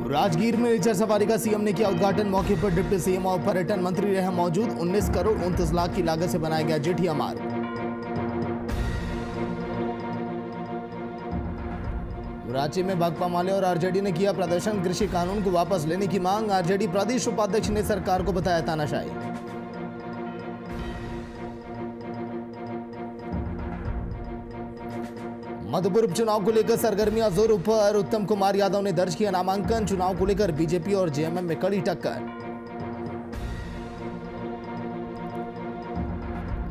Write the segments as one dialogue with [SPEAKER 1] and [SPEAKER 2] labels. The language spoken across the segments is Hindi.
[SPEAKER 1] राजगीर में नेचर सफारी का सीएम ने किया उद्घाटन। मौके पर डिप्टी सीएम और पर्यटन मंत्री रहे मौजूद। 19 करोड़ 29 लाख की लागत से बनाया गया जेठिया मार्ग। राज्य में भाकपा माले और आरजेडी ने किया प्रदर्शन। कृषि कानून को वापस लेने की मांग। आरजेडी प्रदेश उपाध्यक्ष ने सरकार को बताया तानाशाही। मधुपुर उपचुनाव को लेकर सरगर्मियां जोरों पर। उत्तम कुमार यादव ने दर्ज किया नामांकन। चुनाव को लेकर बीजेपी और जेएमएम में कड़ी टक्कर।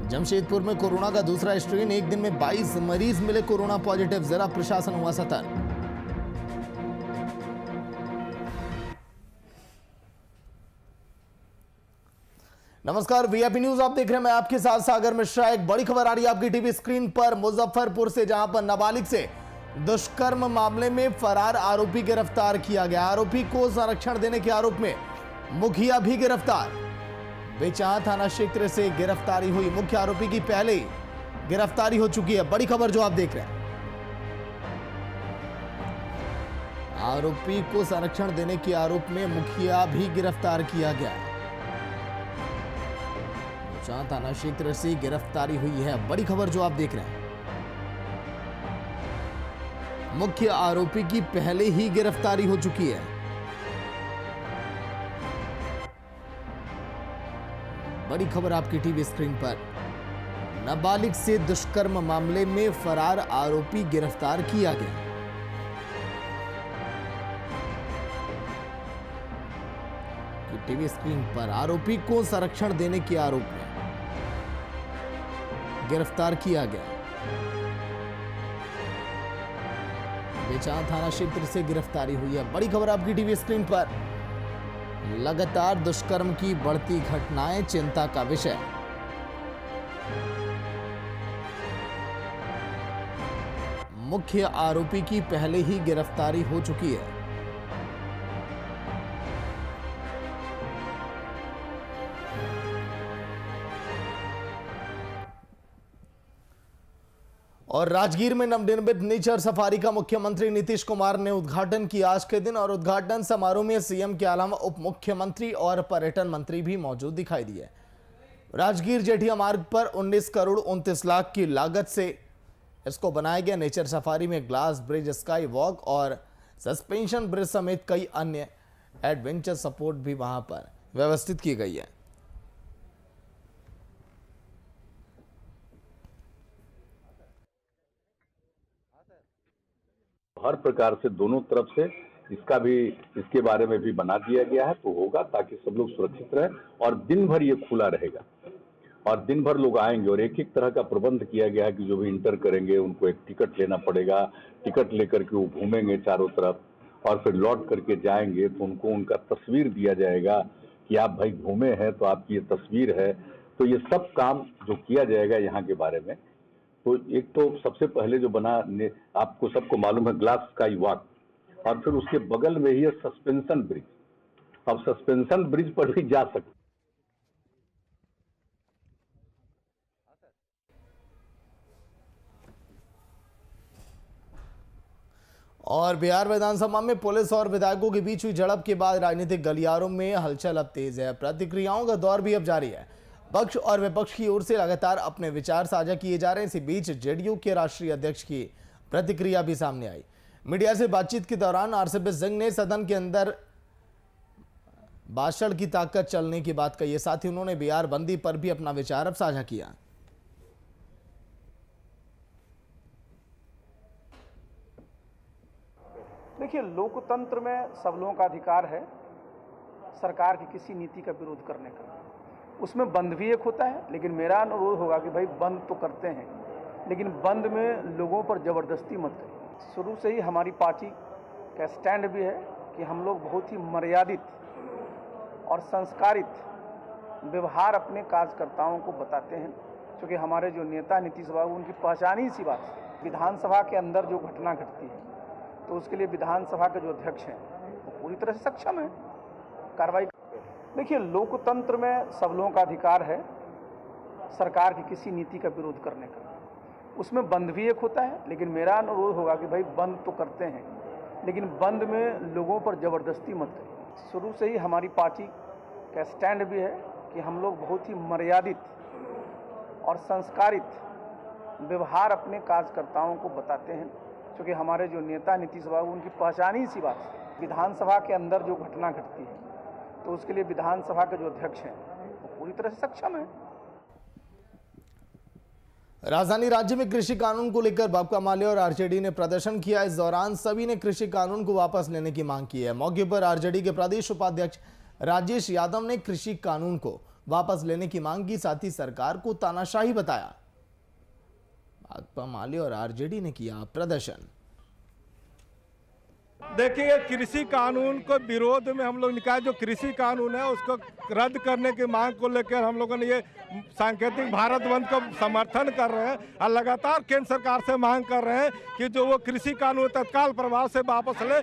[SPEAKER 1] जमशेदपुर में कोरोना का दूसरा स्ट्रेन। एक दिन में 22 मरीज मिले कोरोना पॉजिटिव। जिला प्रशासन हुआ सतर्क। नमस्कार, वीआईपी न्यूज आप देख रहे हैं। मैं आपके साथ सागर मिश्रा। एक बड़ी खबर आ रही है आपकी टीवी स्क्रीन पर मुजफ्फरपुर से, जहां पर नाबालिग से दुष्कर्म मामले में फरार आरोपी गिरफ्तार किया गया। आरोपी को संरक्षण देने के आरोप में मुखिया भी गिरफ्तार। बेचाहा थाना क्षेत्र से गिरफ्तारी हुई। मुख्य आरोपी की पहले ही गिरफ्तारी हो चुकी है। बड़ी खबर जो आप देख रहे हैं, आरोपी को संरक्षण देने के आरोप में मुखिया भी गिरफ्तार किया गया। थाना क्षेत्र से गिरफ्तारी हुई है। बड़ी खबर जो आप देख रहे हैं, मुख्य आरोपी की पहले ही गिरफ्तारी हो चुकी है। बड़ी खबर आपकी टीवी स्क्रीन पर। नाबालिग से दुष्कर्म मामले में फरार आरोपी गिरफ्तार किया गया। टीवी स्क्रीन पर आरोपी को संरक्षण देने के आरोप में गिरफ्तार किया गया। बेचाहा थाना क्षेत्र से गिरफ्तारी हुई है। बड़ी खबर आपकी टीवी स्क्रीन पर। लगातार दुष्कर्म की बढ़ती घटनाएं चिंता का विषय। मुख्य आरोपी की पहले ही गिरफ्तारी हो चुकी है। और राजगीर में नवनिर्मित नेचर सफारी का मुख्यमंत्री नीतीश कुमार ने उद्घाटन किया आज के दिन। और उद्घाटन समारोह में सीएम के अलावा उप मुख्यमंत्री और पर्यटन मंत्री भी मौजूद दिखाई दिए। राजगीर जेठिया मार्ग पर 19 करोड़ 29 लाख की लागत से इसको बनाया गया। नेचर सफारी में ग्लास ब्रिज, स्काई वॉक और सस्पेंशन ब्रिज समेत कई अन्य एडवेंचर सपोर्ट भी वहां पर व्यवस्थित की गई है।
[SPEAKER 2] हर प्रकार से दोनों तरफ से इसके बारे में भी बना दिया गया है, तो होगा ताकि सब लोग सुरक्षित रहे। और दिन भर ये खुला रहेगा और दिन भर लोग आएंगे। और एक एक तरह का प्रबंध किया गया है कि जो भी इंटर करेंगे उनको एक टिकट लेना पड़ेगा। टिकट लेकर के वो घूमेंगे चारों तरफ और फिर लौट करके जाएंगे तो उनको उनका तस्वीर दिया जाएगा कि आप भाई घूमे हैं तो आपकी ये तस्वीर है। तो ये सब काम जो किया जाएगा यहाँ के बारे में, तो एक तो सबसे पहले जो बना, आपको सबको मालूम है, ग्लास स्काई वॉक, और फिर उसके बगल में ही है सस्पेंशन ब्रिज। अब सस्पेंशन ब्रिज पर भी जा सकते।
[SPEAKER 1] और बिहार विधानसभा में पुलिस और विधायकों के बीच हुई झड़प के बाद राजनीतिक गलियारों में हलचल अब तेज है। प्रतिक्रियाओं का दौर भी अब जारी है। पक्ष और विपक्ष की ओर से लगातार अपने विचार साझा किए जा रहे हैं। इसी बीच जेडीयू के राष्ट्रीय अध्यक्ष की प्रतिक्रिया भी सामने आई। मीडिया से बातचीत के दौरान आरसीपी सिंह ने सदन के अंदर भाषण की ताकत चलने की बात कही है। साथ ही उन्होंने बिहार बंदी पर भी अपना विचार अब साझा किया।
[SPEAKER 3] देखिए, लोकतंत्र में सब लोगों का अधिकार है सरकार की किसी नीति का विरोध करने का। उसमें बंद भी एक होता है, लेकिन मेरा अनुरोध होगा कि भाई बंद तो करते हैं, लेकिन बंद में लोगों पर ज़बरदस्ती मत करें। शुरू से ही हमारी पार्टी का स्टैंड भी है कि हम लोग बहुत ही मर्यादित और संस्कारित व्यवहार अपने कार्यकर्ताओं को बताते हैं, क्योंकि हमारे जो नेता नीतीश बाबू, उनकी पहचान ही सी बात है। विधानसभा के अंदर जो घटना घटती है तो उसके लिए विधानसभा के जो अध्यक्ष हैं वो पूरी तरह से सक्षम है कार्रवाई। देखिए, लोकतंत्र में सब लोगों का अधिकार है सरकार की किसी नीति का विरोध करने का। उसमें बंद भी एक होता है, लेकिन मेरा अनुरोध होगा कि भाई बंद तो करते हैं, लेकिन बंद में लोगों पर ज़बरदस्ती मत करिए। शुरू से ही हमारी पार्टी का स्टैंड भी है कि हम लोग बहुत ही मर्यादित और संस्कारित व्यवहार अपने कार्यकर्ताओं को बताते हैं, क्योंकि हमारे जो नेता नीतीश बाबू उनकी पहचान ही इसी बात है। विधानसभा के अंदर जो घटना घटती है तो उसके लिए विधानसभा के जो अध्यक्ष हैं वो पूरी तरह से सक्षम है।
[SPEAKER 1] राजधानी राज्य में कृषि कानून को लेकर बपका माले और आरजेडी ने प्रदर्शन किया। इस दौरान सभी ने कृषि कानून को वापस लेने की मांग की है। मौके पर आरजेडी के प्रदेश उपाध्यक्ष राजेश यादव ने कृषि कानून को वापस लेने की मांग की, साथ ही सरकार को तानाशाही बताया। बपका माले और आरजेडी ने किया प्रदर्शन।
[SPEAKER 4] देखिए, कृषि कानून को विरोध में हम लोग निकाय जो कृषि कानून है उसको रद्द करने की मांग को लेकर हम लोगों ने ये सांकेतिक भारत बंद को समर्थन कर रहे हैं और लगातार केंद्र सरकार से मांग कर रहे हैं कि जो वो कृषि कानून तत्काल प्रभाव से वापस ले।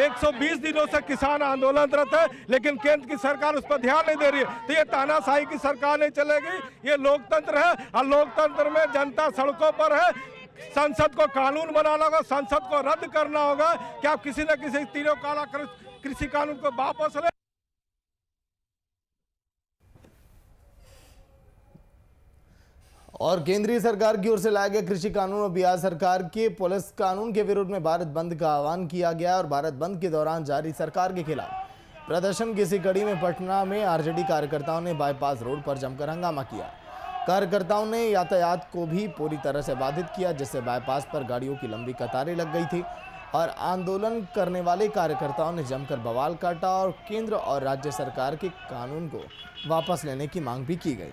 [SPEAKER 4] 120 दिनों से किसान आंदोलनरत है, लेकिन केंद्र की सरकार उस पर ध्यान नहीं दे रही है। तो ये तानाशाही की सरकार नहीं चलेगी, ये लोकतंत्र है और लोकतंत्र में जनता सड़कों पर है। संसद को कानून बनाना होगा, संसद को रद्द करना होगा कि आप किसी न किसी तीनों काला कृषि कानून को वापस ले।
[SPEAKER 1] और केंद्रीय सरकार की ओर से लाए गए कृषि कानून और बिहार सरकार के पुलिस कानून के विरोध में भारत बंद का आह्वान किया गया। और भारत बंद के दौरान जारी सरकार के खिलाफ प्रदर्शन की इसी कड़ी में पटना में आरजेडी कार्यकर्ताओं ने बाईपास रोड पर जमकर हंगामा किया। कार्यकर्ताओं ने यातायात को भी पूरी तरह से बाधित किया, जिससे बाईपास पर गाड़ियों की लंबी कतारें लग गई थी और आंदोलन करने वाले कार्यकर्ताओं ने जमकर बवाल काटा और केंद्र और राज्य सरकार के कानून को वापस लेने की मांग भी की गई।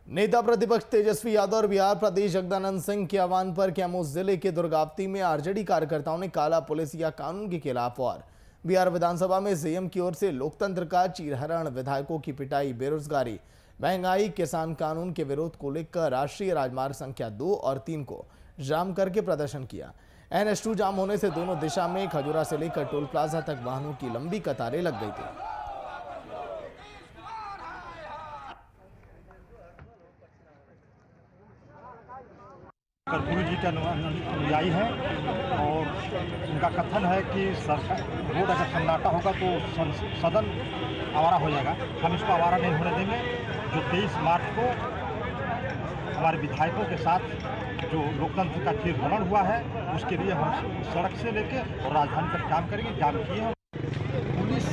[SPEAKER 1] नेता प्रतिपक्ष तेजस्वी यादव और बिहार प्रदेश जगदानंद सिंह के आह्वान पर कैमूर जिले के दुर्गावती में आरजेडी कार्यकर्ताओं ने काला पुलिस या कानून के खिलाफ और बिहार विधानसभा में सीएम की ओर से लोकतंत्र का चीरहरण, विधायकों की पिटाई, बेरोजगारी, महंगाई, किसान कानून के विरोध को लेकर राष्ट्रीय राजमार्ग संख्या 2 और 3 को जाम करके प्रदर्शन किया। NH2 जाम होने से दोनों दिशा में खजूरा से लेकर टोल प्लाजा तक वाहनों की लंबी कतारें लग गई थी।
[SPEAKER 5] कर्पूरी जी के अनुयायी हैं और उनका कथन है कि सरकार रोड अगर सन्नाटा होगा तो सदन आवारा हो जाएगा। हम इसको आवारा नहीं होने देंगे। जो 23 मार्च को हमारे विधायकों के साथ जो लोकतंत्र का चीरहरण हुआ है उसके लिए हम सड़क से लेके और राजधानी तक जाम करेंगे, जाम किए हैं।
[SPEAKER 6] पुलिस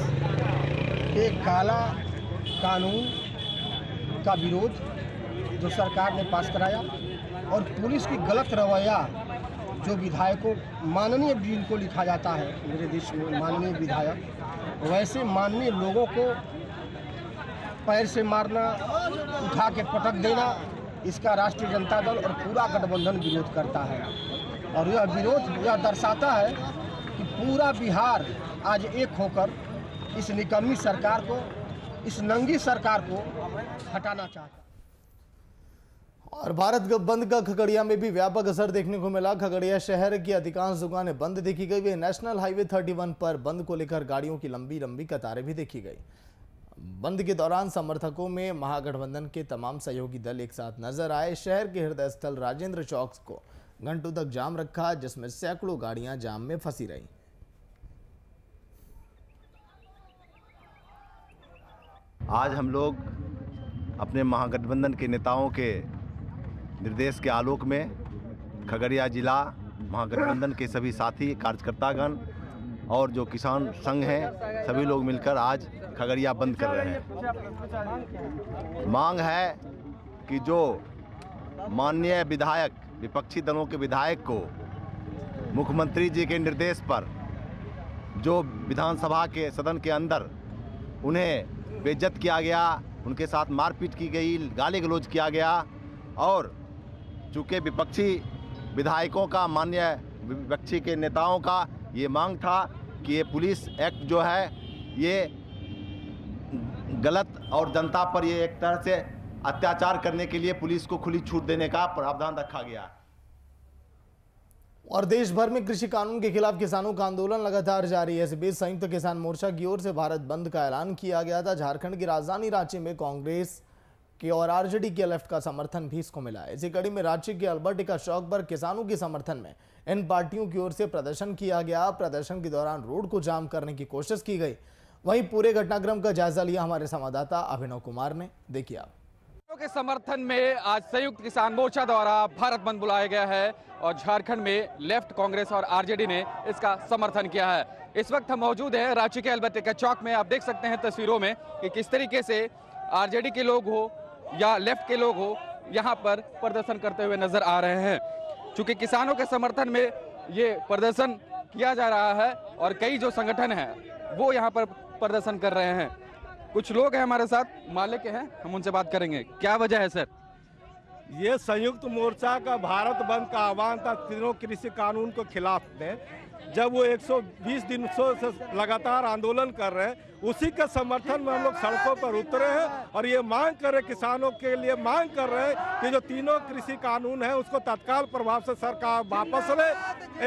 [SPEAKER 6] के काला कानून का विरोध जो सरकार ने पास कराया और पुलिस की गलत रवैया जो विधायकों, माननीय जिनको लिखा जाता है मेरे देश में माननीय विधायक, वैसे माननीय लोगों को पैर से मारना, उठा के पटक देना, इसका राष्ट्रीय जनता दल और पूरा गठबंधन विरोध करता है। और यह विरोध यह दर्शाता है कि पूरा बिहार आज एक होकर इस निकम्मी सरकार को, इस नंगी सरकार को हटाना चाहता है।
[SPEAKER 1] और भारत बंद का खगड़िया में भी व्यापक असर देखने को मिला। खगड़िया शहर की अधिकांश दुकानें बंद देखी गई। वे नेशनल हाईवे 31 पर बंद को लेकर गाड़ियों की लंबी लंबी कतारें भी देखी गई। बंद के दौरान समर्थकों में महागठबंधन के तमाम सहयोगी दल एक साथ नजर आए। शहर के हृदय स्थल राजेंद्र चौक को घंटों तक जाम रखा, जिसमें सैकड़ों गाड़ियां जाम में फंसी रही।
[SPEAKER 7] आज हम लोग अपने महागठबंधन के नेताओं के निर्देश के आलोक में खगड़िया जिला महागठबंधन के सभी साथी कार्यकर्तागण और जो किसान संघ हैं सभी लोग मिलकर आज खगड़िया बंद कर रहे हैं। मांग है कि जो माननीय विधायक, विपक्षी दलों के विधायक को मुख्यमंत्री जी के निर्देश पर जो विधानसभा के सदन के अंदर उन्हें बेइज्जत किया गया, उनके साथ मारपीट की गई, गाली गलौज किया गया और चूँकि विपक्षी विधायकों का, माननीय विपक्षी के नेताओं का ये मांग था कि ये पुलिस एक्ट जो है ये गलत और जनता पर ये एक तरह से अत्याचार करने के लिए पुलिस को खुली छूट देने का प्रावधान रखा गया।
[SPEAKER 1] और देश भर में कृषि कानून के खिलाफ किसानों का आंदोलन लगातार जारी है। इस बीच संयुक्त किसान मोर्चा की ओर से भारत बंद का ऐलान किया गया था। झारखंड की राजधानी रांची में कांग्रेस के और आरजेडी के लेफ्ट का समर्थन भी इसको मिला है। इसी कड़ी में रांची के अल्बर्टिका चौक पर किसानों के समर्थन में इन पार्टियों की ओर से प्रदर्शन किया गया। प्रदर्शन के दौरान रोड को जाम करने की कोशिश की गई। वहीं पूरे घटनाक्रम का जायजा लिया हमारे संवाददाता अभिनव कुमार ने। देखिए आप।
[SPEAKER 8] के समर्थन में आज संयुक्त किसान मोर्चा द्वारा भारत बंद बुलाया गया है और झारखंड में लेफ्ट, कांग्रेस और आरजेडी ने इसका समर्थन किया है। इस वक्त हम मौजूद हैं रांची के अल्बर्टिका चौक में। आप देख सकते हैं तस्वीरों में कि किस तरीके से आरजेडी के लोग हो या लेफ्ट के लोग हो यहाँ पर प्रदर्शन करते हुए नजर आ रहे हैं। चूंकि किसानों के समर्थन में ये प्रदर्शन किया जा रहा है और कई जो संगठन हैं वो यहाँ पर प्रदर्शन कर रहे हैं। कुछ लोग हैं हमारे साथ, मालिक हैं, हम उनसे बात करेंगे। क्या वजह है सर?
[SPEAKER 4] ये संयुक्त मोर्चा का भारत बंद का आह्वान था तीनों कृषि कानून के खिलाफ में। जब वो 120 दिन से लगातार आंदोलन कर रहे हैं, उसी के समर्थन में हम लोग सड़कों पर उतरे हैं और ये मांग कर रहे, किसानों के लिए मांग कर रहे हैं कि जो तीनों कृषि कानून है उसको तत्काल प्रभाव से सरकार वापस ले,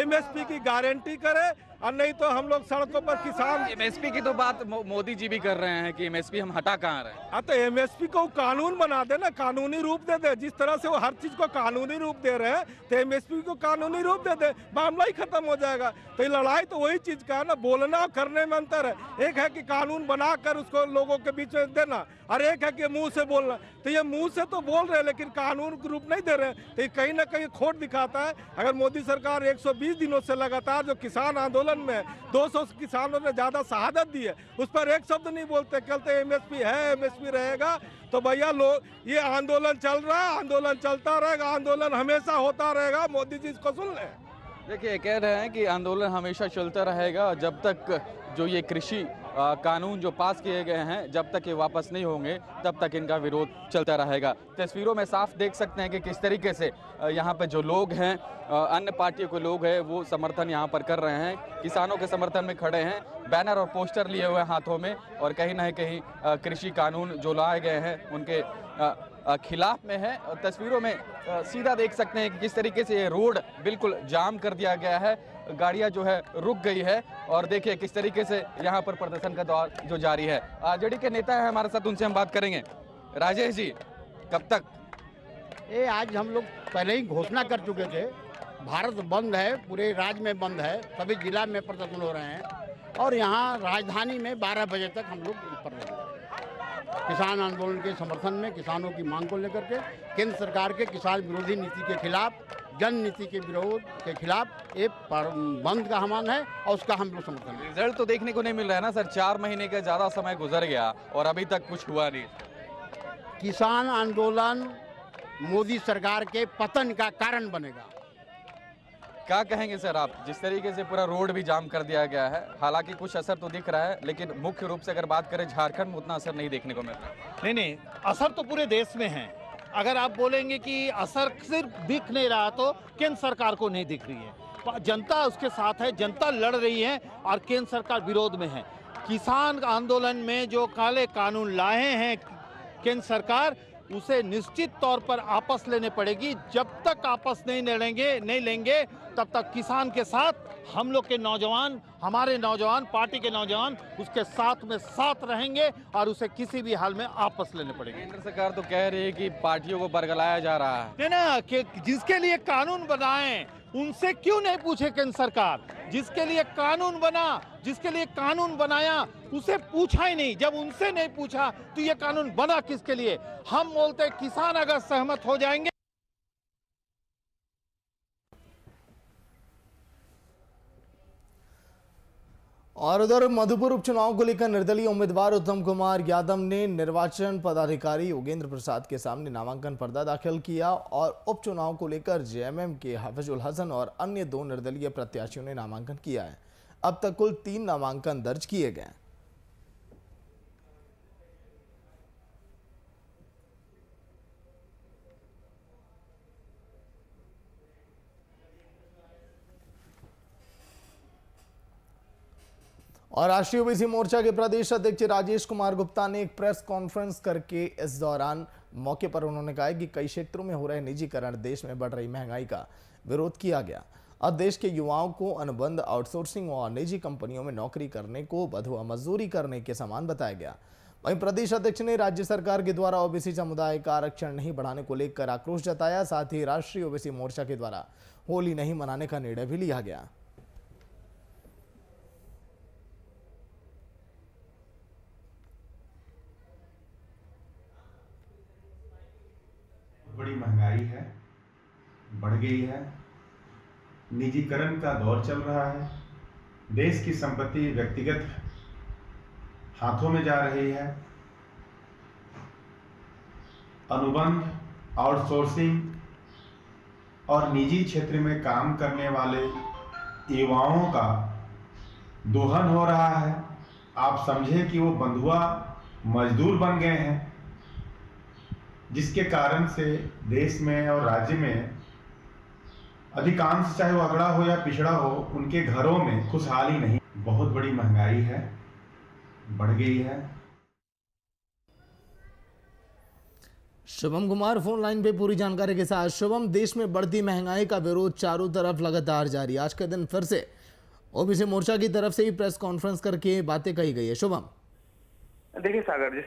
[SPEAKER 4] एमएसपी की गारंटी करे और नहीं तो हम लोग सड़कों पर किसान।
[SPEAKER 8] एमएसपी की तो बात मोदी जी भी कर रहे हैं कि एमएसपी हम हटा कहाँ रहे हैं।
[SPEAKER 4] हाँ तो एमएसपी को कानून बना दे ना, कानूनी रूप दे दे। जिस तरह से वो हर चीज को कानूनी रूप दे रहे हैं तो एमएसपी को कानूनी रूप दे दे, मामला ही खत्म हो जाएगा। तो ये लड़ाई तो वही चीज का है ना, बोलना और करने में अंतर है। एक है कि कानून बनाकर उसको लोगों के बीच में देना और एक है कि मुंह से बोलना। तो ये मुंह से तो बोल रहे हैं लेकिन कानून के रूप नहीं दे रहे हैं। तो ये कहीं ना कहीं खोट दिखाता है। अगर मोदी सरकार 120 दिनों से लगातार जो किसान आंदोलन में 200 किसानों ने ज्यादा शहादत दी है, उस पर एक शब्द नहीं बोलते, कहते एमएसपी है, एमएसपी रहेगा। तो भैया लोग ये आंदोलन चल रहा है, आंदोलन चलता रहेगा, आंदोलन हमेशा होता रहेगा। मोदी जी इसको सुन लें।
[SPEAKER 8] देखिए, कह रहे हैं कि आंदोलन हमेशा चलता रहेगा जब तक जो ये कृषि कानून जो पास किए गए हैं जब तक ये वापस नहीं होंगे तब तक इनका विरोध चलता रहेगा। तस्वीरों में साफ देख सकते हैं कि किस तरीके से यहाँ पे जो लोग हैं, अन्य पार्टियों के लोग हैं, वो समर्थन यहाँ पर कर रहे हैं। किसानों के समर्थन में खड़े हैं, बैनर और पोस्टर लिए हुए हाथों में और कहीं ना कहीं कृषि कानून जो लाए गए हैं उनके खिलाफ में है। तस्वीरों में सीधा देख सकते हैं कि किस तरीके से ये रोड बिल्कुल जाम कर दिया गया है, गाड़ियां जो है रुक गई है और देखिए किस तरीके से यहाँ पर प्रदर्शन का दौर जो जारी है। आरजेडी के नेता है हमारे साथ, उनसे हम बात करेंगे। राजेश जी, कब तक?
[SPEAKER 9] ये आज हम लोग पहले ही घोषणा कर चुके थे, भारत बंद है, पूरे राज्य में बंद है, सभी जिला में प्रदर्शन हो रहे हैं और यहाँ राजधानी में 12 बजे तक हम लोग पर रहेंगे। किसान आंदोलन के समर्थन में, किसानों की मांग को लेकर के, केंद्र सरकार के किसान विरोधी नीति के खिलाफ, जन नीति के विरोध के खिलाफ एक बंद का आह्वान है और उसका हम लोग समर्थन।
[SPEAKER 8] रिजल्ट तो देखने को नहीं मिल रहा है ना सर, 4 महीने का ज़्यादा समय गुजर गया और अभी तक कुछ हुआ नहीं।
[SPEAKER 9] किसान आंदोलन मोदी सरकार के पतन का कारण बनेगा।
[SPEAKER 8] क्या कहेंगे सर आप? जिस तरीके से पूरा रोड भी जाम कर दिया गया है, हालांकि कुछ असर तो दिख रहा है लेकिन मुख्य रूप से अगर बात करें झारखंड में उतना असर नहीं देखने को मिल रहा।
[SPEAKER 5] नहीं, असर तो पूरे देश में है। अगर आप बोलेंगे कि असर सिर्फ दिख नहीं रहा तो केंद्र सरकार को नहीं दिख रही है। जनता उसके साथ है, जनता लड़ रही है और केंद्र सरकार विरोध में है। किसान आंदोलन में जो काले कानून लाए हैं केंद्र सरकार, उसे निश्चित तौर पर आपस लेने पड़ेगी। जब तक आपस नहीं लेंगे तब तक किसान के साथ हम लोग के नौजवान, हमारे नौजवान, पार्टी के नौजवान उसके साथ रहेंगे और उसे किसी भी हाल में आपस लेने पड़ेंगे।
[SPEAKER 8] केंद्र सरकार तो कह रही है कि पार्टियों को बरगलाया जा रहा है
[SPEAKER 5] ना, कि जिसके लिए कानून बनाए उनसे क्यों नहीं पूछे केंद्र सरकार? जिसके लिए कानून बना, जिसके लिए कानून बनाया उसे पूछा ही नहीं। जब उनसे नहीं पूछा तो ये कानून बना किसके लिए? हम बोलते किसान अगर सहमत हो जाएंगे।
[SPEAKER 1] और उधर मधुपुर उपचुनाव को लेकर निर्दलीय उम्मीदवार उत्तम कुमार यादव ने निर्वाचन पदाधिकारी योगेंद्र प्रसाद के सामने नामांकन पर्चा दाखिल किया और उपचुनाव को लेकर जेएमएम के हाफिजुल हसन और अन्य 2 निर्दलीय प्रत्याशियों ने नामांकन किया है। अब तक कुल 3 नामांकन दर्ज किए गए। और राष्ट्रीय ओबीसी मोर्चा के प्रदेश अध्यक्ष राजेश कुमार गुप्ता ने एक प्रेस कॉन्फ्रेंस करके इस दौरान मौके पर उन्होंने कहा कि कई क्षेत्रों में हो रहे निजीकरण, देश में बढ़ रही महंगाई का विरोध किया गया। अब देश के युवाओं को अनुबंध, आउटसोर्सिंग और निजी कंपनियों में नौकरी करने को बधुआ मजदूरी करने के समान बताया गया। वहीं प्रदेश अध्यक्ष ने राज्य सरकार के द्वारा ओबीसी समुदाय का आरक्षण नहीं बढ़ाने को लेकर आक्रोश जताया। साथ ही राष्ट्रीय ओबीसी मोर्चा के द्वारा होली नहीं मनाने का निर्णय भी लिया गया।
[SPEAKER 10] बड़ी महंगाई है, बढ़ गई है, निजीकरण का दौर चल रहा है, देश की संपत्ति व्यक्तिगत हाथों में जा रही है, अनुबंध, आउटसोर्सिंग और निजी क्षेत्र में काम करने वाले युवाओं का दोहन हो रहा है। आप समझे कि वो बंधुआ मजदूर बन गए हैं, जिसके कारण से देश में और राज्य में अधिकांश, चाहे वो अगड़ा हो या पिछड़ा हो, उनके घरों में खुशहाली नहीं। बहुत बड़ी महंगाई है, बढ़ गई है।
[SPEAKER 1] शुभम कुमार फोन लाइन पे पूरी जानकारी के साथ। शुभम, देश में बढ़ती महंगाई का विरोध चारों तरफ लगातार जारी। आज के दिन फिर से ओबीसी मोर्चा की तरफ से ही प्रेस कॉन्फ्रेंस करके बातें कही गई है। शुभम,
[SPEAKER 11] देखिए सागर जी,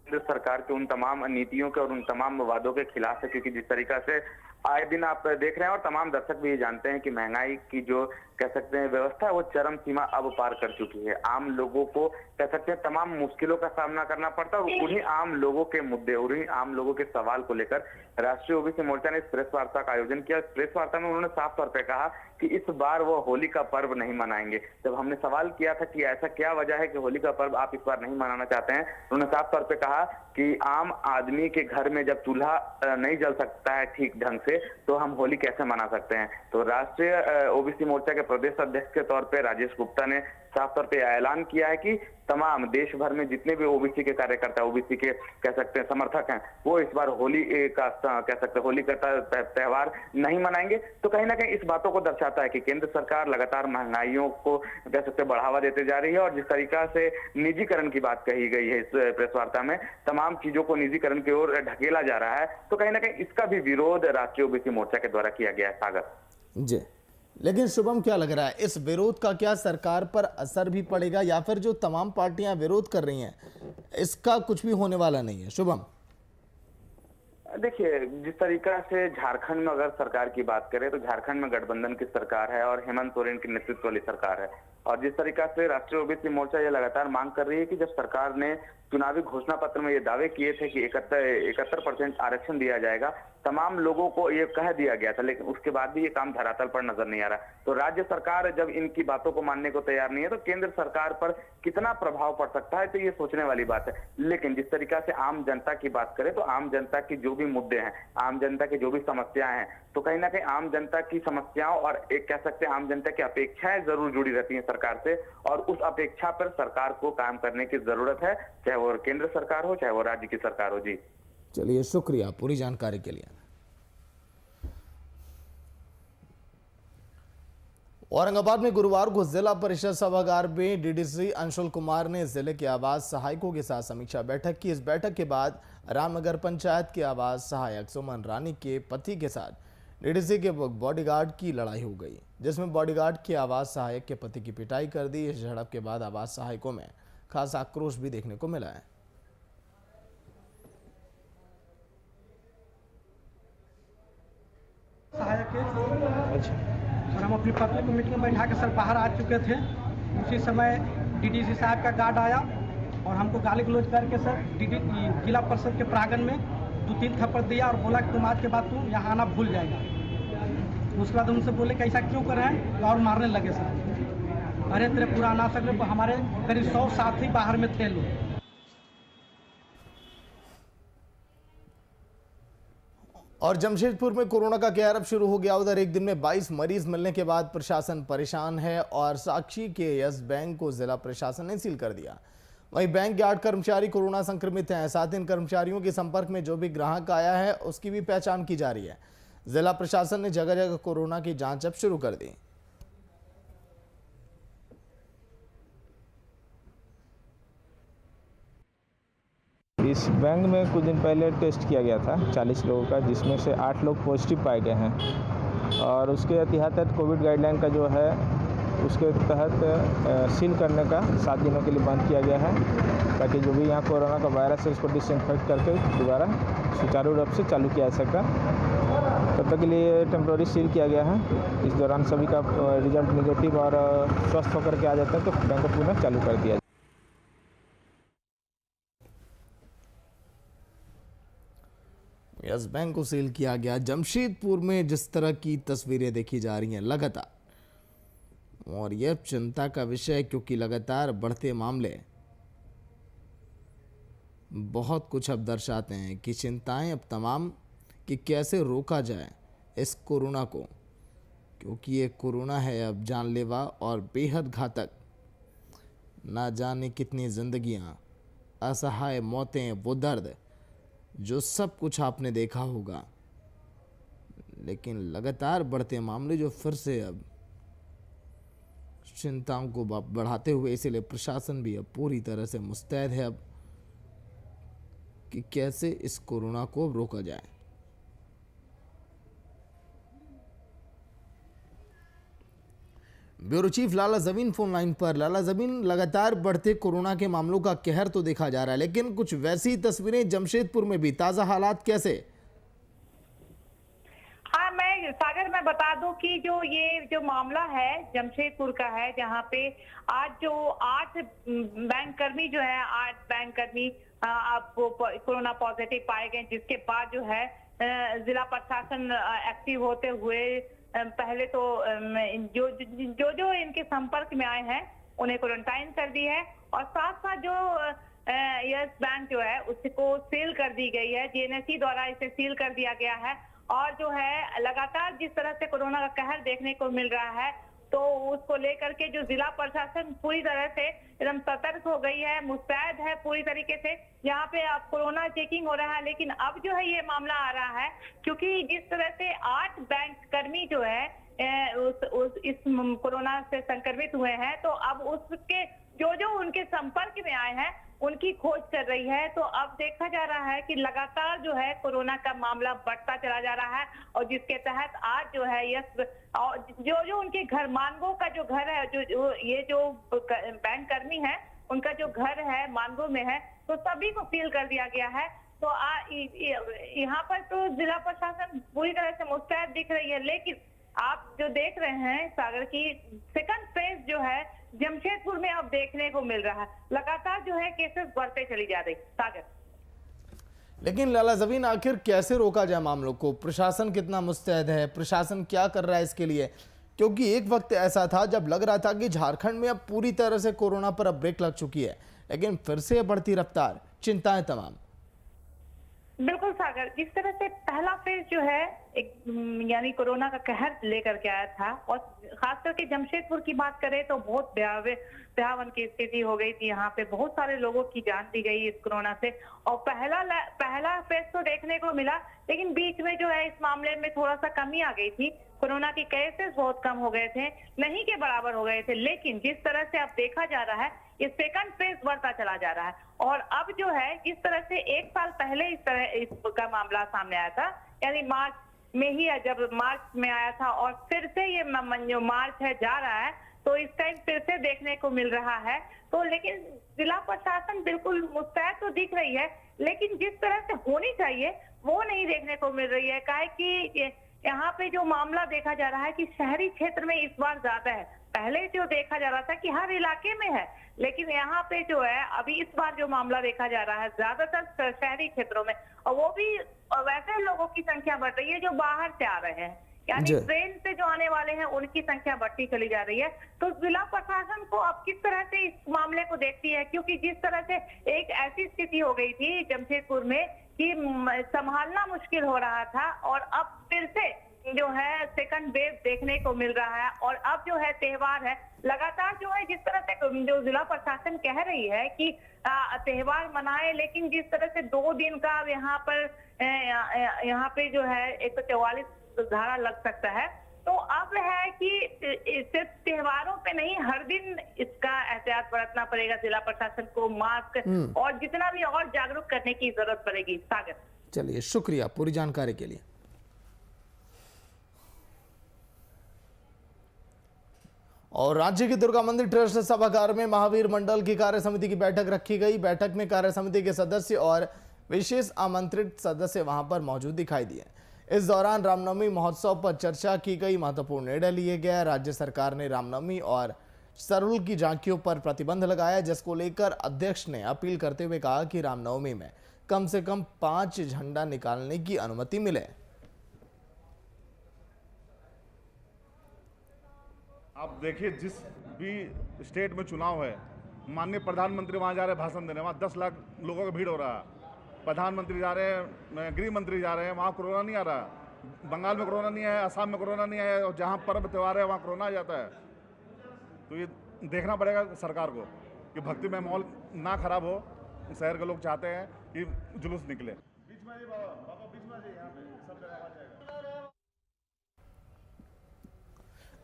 [SPEAKER 11] केंद्र सरकार के उन तमाम नीतियों के और उन तमाम वादों के खिलाफ है, क्योंकि जिस तरीका से आए दिन आप देख रहे हैं और तमाम दर्शक भी ये जानते हैं कि महंगाई की जो कह सकते हैं व्यवस्था है वो चरम सीमा अब पार कर चुकी है। आम लोगों को कह सकते हैं तमाम मुश्किलों का सामना करना पड़ता है और उन्हीं आम लोगों के मुद्दे, उन्हीं आम लोगों के सवाल को लेकर राष्ट्रीय ओबीसी मोर्चा ने इस प्रेस वार्ता का आयोजन किया। इस प्रेस वार्ता में उन्होंने साफ तौर पर कहा कि इस बार वो होली का पर्व नहीं मनाएंगे। जब हमने सवाल किया था कि ऐसा क्या वजह है कि होली का पर्व आप इस बार नहीं मनाना चाहते हैं, उन्होंने साफ तौर पर कहा कि आम आदमी के घर में जब चूल्हा नहीं जल सकता है ठीक ढंग से, तो हम होली कैसे मना सकते हैं। तो राष्ट्रीय ओबीसी मोर्चा के प्रदेश अध्यक्ष के तौर पे राजेश गुप्ता ने साफ तौर पे ऐलान किया है कि तमाम देश भर में जितने भी ओबीसी के कार्यकर्ता, ओबीसी के कह सकते हैं समर्थक हैं, वो इस बार होली का कह सकते हैं होली का त्यौहार नहीं मनाएंगे। तो कहीं ना कहीं इस बातों को दर्शाता है कि केंद्र सरकार लगातार महंगाइयों को कह सकते हैं बढ़ावा देते जा रही है और जिस तरीका से निजीकरण की बात कही गई है इस प्रेस वार्ता में, तमाम चीजों को निजीकरण की ओर ढकेला जा रहा है। तो कहीं ना कहीं इसका भी विरोध राष्ट्रीय ओबीसी मोर्चा के द्वारा किया गया है। सागर
[SPEAKER 1] जी, लेकिन शुभम, क्या लग रहा है इस विरोध का क्या सरकार पर असर भी पड़ेगा या फिर जो तमाम पार्टियां विरोध कर रही हैं इसका कुछ भी होने वाला नहीं है? शुभम,
[SPEAKER 11] देखिए, जिस तरीका से झारखंड में अगर सरकार की बात करें तो झारखंड में गठबंधन की सरकार है और हेमंत सोरेन के नेतृत्व वाली सरकार है। और जिस तरीका से राष्ट्रीय ओबीसी मोर्चा ये लगातार मांग कर रही है कि जब सरकार ने चुनावी घोषणा पत्र में ये दावे किए थे कि 71% आरक्षण दिया जाएगा, तमाम लोगों को ये कह दिया गया था, लेकिन उसके बाद भी ये काम धरातल पर नजर नहीं आ रहा। तो राज्य सरकार जब इनकी बातों को मानने को तैयार नहीं है तो केंद्र सरकार पर कितना प्रभाव पड़ सकता है, तो ये सोचने वाली बात है। लेकिन जिस तरीका से आम जनता की बात करें तो आम जनता की जो भी मुद्दे हैं, आम जनता की जो भी समस्याएं हैं, तो कहीं ना कहीं आम जनता की समस्याओं और एक कह सकते हैं आम जनता की अपेक्षाएं जरूर जुड़ी रहती हैं सरकार से, और उस अपेक्षा पर सरकार को काम करने की जरूरत है, चाहे वो केंद्र सरकार हो चाहे वो राज्य की सरकार हो। जी
[SPEAKER 1] चलिए, शुक्रिया पूरी जानकारी के लिए। औरंगाबाद में गुरुवार को जिला परिषद सभागार में डीडीसी अंशुल कुमार ने जिले के आवास सहायकों के साथ समीक्षा बैठक की। इस बैठक के बाद रामनगर पंचायत के आवास सहायक सुमन रानी के पति के साथ डीडीसी के बॉडीगार्ड की लड़ाई हो गई, जिसमें बॉडीगार्ड के आवास सहायक के पति की पिटाई कर दी। इस झड़प के बाद आवास सहायकों में खास आक्रोश भी देखने को मिला है।
[SPEAKER 6] सहायक और हम अपनी पत्नी को मीटिंग में बैठा के सर बाहर आ चुके थे। उसी समय डीडीसी साहब का गार्ड आया और हमको गाली गलौज करके सर जिला परिषद के प्रांगण में 2-3 थप्पड़ दिया और बोला कि तुम आज के बाद तुम यहाँ आना भूल जाएगा। उसके बाद उनसे बोले कि ऐसा क्यों कर रहे हैं, और मारने लगे सर। अरे तेरे पूरा ना सकते, हमारे करीब 100 साथी बाहर में थे लोग।
[SPEAKER 1] और जमशेदपुर में कोरोना का कहर अब शुरू हो गया। उधर एक दिन में 22 मरीज मिलने के बाद प्रशासन परेशान है और साक्षी के यस बैंक को जिला प्रशासन ने सील कर दिया। वहीं बैंक के 8 कर्मचारी कोरोना संक्रमित हैं। साथ ही इन कर्मचारियों के संपर्क में जो भी ग्राहक आया है उसकी भी पहचान की जा रही है। जिला प्रशासन ने जगह जगह कोरोना की जांच अब शुरू कर दी।
[SPEAKER 12] इस बैंक में कुछ दिन पहले टेस्ट किया गया था 40 लोगों का, जिसमें से 8 लोग पॉजिटिव पाए गए हैं और उसके तहत कोविड गाइडलाइन का जो है उसके तहत सील करने का 7 दिनों के लिए बंद किया गया है, ताकि जो भी यहाँ कोरोना का वायरस है उसको डिसइंफेक्ट करके दोबारा सुचारू रूप से चालू किया जा सका। तब तक के लिए टेम्प्रोरी सील किया गया है। इस दौरान सभी का रिजल्ट निगेटिव और स्वस्थ होकर के आ जाता है तो बैंक को पुनः चालू कर दिया।
[SPEAKER 1] यस बैंक को सील किया गया। जमशेदपुर में जिस तरह की तस्वीरें देखी जा रही हैं लगातार, और यह चिंता का विषय है क्योंकि लगातार बढ़ते मामले बहुत कुछ अब दर्शाते हैं कि चिंताएं अब तमाम कि कैसे रोका जाए इस कोरोना को, क्योंकि ये कोरोना है अब जानलेवा और बेहद घातक। ना जाने कितनी जिंदगियां, असहाय मौतें, वो दर्द जो सब कुछ आपने देखा होगा, लेकिन लगातार बढ़ते मामले जो फिर से अब चिंताओं को बढ़ाते हुए, इसीलिए प्रशासन भी अब पूरी तरह से मुस्तैद है अब कि कैसे इस कोरोना को रोका जाए। ब्यूरो चीफ लाला जमीन फोन लाइन पर। लाला जमीन, लगातार बढ़ते कोरोना के मामलों का कहर तो देखा जा रहा है, लेकिन कुछ वैसी तस्वीरें जमशेदपुर में भी। ताजा हालात कैसे?
[SPEAKER 13] हाँ, मैं बता दूं कि ये जो मामला है जमशेदपुर का है, जहां पे आज जो 8 बैंक कर्मी जो है 8 बैंक कर्मी आपको कोरोना पॉजिटिव पाए गए, जिसके बाद जो है जिला प्रशासन एक्टिव होते हुए पहले तो जो इनके संपर्क में आए हैं उन्हें क्वारंटाइन कर दी है, और साथ साथ जो यस बैंक जो है उसको सील कर दी गई है। जीएनएससी द्वारा इसे सील कर दिया गया है, और जो है लगातार जिस तरह से कोरोना का कहर देखने को मिल रहा है, तो उसको लेकर के जो जिला प्रशासन पूरी तरह से एकदम सतर्क हो गई है, मुस्तैद है पूरी तरीके से। यहाँ पे अब कोरोना चेकिंग हो रहा है, लेकिन अब जो है ये मामला आ रहा है क्योंकि जिस तरह से 8 बैंक कर्मी जो है इस कोरोना से संक्रमित हुए हैं, तो अब उसके जो उनके संपर्क में आए हैं उनकी खोज कर रही है। तो अब देखा जा रहा है कि लगातार जो है कोरोना का मामला बढ़ता चला जा रहा है, और जिसके तहत आज जो है जो उनके घर, मानगो का जो घर है, जो बैंक कर्मी है उनका जो घर है मानगो में है, तो सभी को सील कर दिया गया है। तो यहाँ पर तो जिला प्रशासन पूरी तरह से मुस्तैद दिख रही है, लेकिन आप जो देख रहे हैं सागर की सेकंड फेज जो है जमशेदपुर में अब देखने को मिल रहा है। लगातार जो है केसेस बढ़ते चली जा रही सागर।
[SPEAKER 1] लेकिन लाला जमीन, आखिर कैसे रोका जाए मामलों को? प्रशासन कितना मुस्तैद है? प्रशासन क्या कर रहा है इसके लिए? क्योंकि एक वक्त ऐसा था जब लग रहा था कि झारखंड में अब पूरी तरह से कोरोना पर अब ब्रेक लग चुकी है, लेकिन फिर से बढ़ती रफ्तार, चिंताएं तमाम।
[SPEAKER 13] बिल्कुल सागर, जिस तरह से पहला फेज जो है एक यानी कोरोना का कहर लेकर के आया था, और खास करके जमशेदपुर की बात करें तो बहुत भयावन की स्थिति हो गई थी। यहाँ पे बहुत सारे लोगों की जान दी गई इस कोरोना से, और पहला फेज तो देखने को मिला, लेकिन बीच में जो है इस मामले में थोड़ा सा कमी आ गई थी। कोरोना के केसेस बहुत कम हो गए थे, नहीं के बराबर हो गए थे, लेकिन जिस तरह से अब देखा जा रहा है ये सेकंड फेज बढ़ता चला जा रहा है। और अब जो है जिस तरह से 1 साल पहले इसका मामला सामने आया था, यानी मार्च में ही जब मार्च में आया था, और फिर से ये जो मार्च है जा रहा है, तो इस टाइम फिर से देखने को मिल रहा है। तो लेकिन जिला प्रशासन बिल्कुल मुस्तैद तो दिख रही है, लेकिन जिस तरह से होनी चाहिए वो नहीं देखने को मिल रही है। काहे कि यहाँ पे जो मामला देखा जा रहा है कि शहरी क्षेत्र में इस बार ज्यादा है। पहले जो देखा जा रहा था कि हर इलाके में है, लेकिन यहाँ पे जो है अभी इस बार जो मामला देखा जा रहा है ज्यादातर शहरी क्षेत्रों में, और वो भी वैसे लोगों की संख्या बढ़ रही है जो बाहर से आ रहे हैं, यानी ट्रेन से जो आने वाले हैं उनकी संख्या बढ़ती चली जा रही है। तो जिला प्रशासन को अब किस तरह से इस मामले को देखती है, क्योंकि जिस तरह से एक ऐसी स्थिति हो गई थी जमशेदपुर में कि संभालना मुश्किल हो रहा था, और अब फिर से जो है सेकंड वेव देखने को मिल रहा है। और अब जो है त्योहार है, लगातार जो है जिस तरह से जो जिला प्रशासन कह रही है कि त्योहार मनाए, लेकिन जिस तरह से 2 दिन का यहाँ पे जो है 144 धारा लग सकता है, तो अब है कि सिर्फ त्योहारों पे नहीं, हर दिन इसका एहतियात बरतना पड़ेगा जिला प्रशासन को। मास्क और जितना भी और जागरूक करने की जरूरत पड़ेगी। सागर,
[SPEAKER 1] चलिए, शुक्रिया पूरी जानकारी के लिए। और राज्य की दुर्गा मंदिर ट्रस्ट सभागार में महावीर मंडल की कार्य समिति की बैठक रखी गई। बैठक में कार्य समिति के सदस्य और विशेष आमंत्रित सदस्य वहां पर मौजूद दिखाई दिए। इस दौरान रामनवमी महोत्सव पर चर्चा की गई। महत्वपूर्ण निर्णय लिए गए। राज्य सरकार ने रामनवमी और सरुल की झांकियों पर प्रतिबंध लगाया, जिसको लेकर अध्यक्ष ने अपील करते हुए कहा कि रामनवमी में कम से कम 5 झंडा निकालने की अनुमति मिले।
[SPEAKER 14] आप देखिए, जिस भी स्टेट में चुनाव है, माननीय प्रधानमंत्री वहाँ जा रहे हैं भाषण देने, वहाँ 10 लाख लोगों का भीड़ हो रहा है। प्रधानमंत्री जा रहे हैं, गृह मंत्री जा रहे हैं, वहाँ कोरोना नहीं आ रहा। बंगाल में कोरोना नहीं है, असम में कोरोना नहीं है, और जहाँ पर्व त्यौहार है वहाँ कोरोना आ जाता है। तो ये देखना पड़ेगा सरकार को कि भक्ति में माहौल ना खराब हो। शहर के लोग चाहते हैं कि जुलूस निकले। बीच में बाबा बीच में यहाँ पे सब जगह आ जाएगा।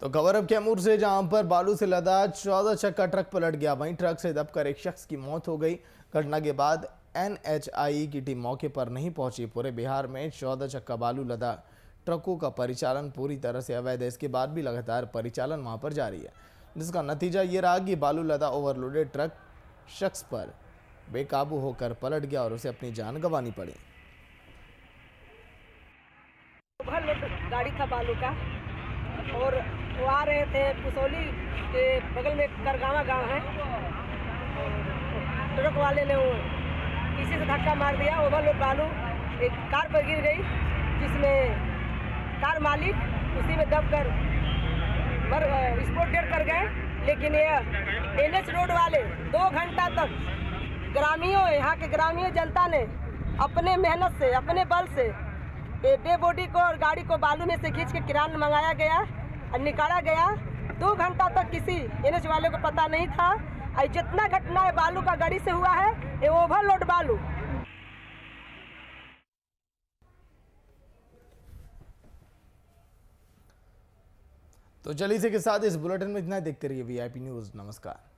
[SPEAKER 1] तो खबर अब कैमूर से, जहां पर बालू से लदा 14 चक्का ट्रक पलट गया। वहीं ट्रक से दबकर एक शख्स की मौत हो गई। घटना के बाद NHI की टीम मौके पर नहीं पहुंची। पूरे बिहार में 14 चक्का बालू लदा ट्रकों का परिचालन पूरी तरह से अवैध है। इसके बाद भी लगातार परिचालन वहां पर जारी है, जिसका नतीजा ये रहा कि बालू लदा ओवरलोडेड ट्रक शख्स पर बेकाबू होकर पलट गया और उसे अपनी जान गंवानी पड़ी।
[SPEAKER 15] गाड़ी था बालू का, और वो आ रहे थे पुसौली के बगल में करगावा गांव है। ट्रक वाले ने वो किसी से धक्का मार दिया। ओवरलोड बालू एक कार पर गिर गई, जिसमें कार मालिक उसी में दबकर स्पॉट डेड कर गए। लेकिन ये NH रोड वाले 2 घंटा तक ग्रामीणों, यहाँ के ग्रामीण जनता ने अपने मेहनत से, अपने बल से डे बॉडी को और गाड़ी को बालू में से खींच के किरान मंगाया गया और निकाला गया। 2 घंटा तक किसी NH वाले को पता नहीं था। और जितना घटना है बालू का गाड़ी से हुआ है, ये ओवरलोड बालू।
[SPEAKER 1] तो चलिए इसी के साथ इस बुलेटिन में इतना ही। देखते रहिए VIP न्यूज़। नमस्कार।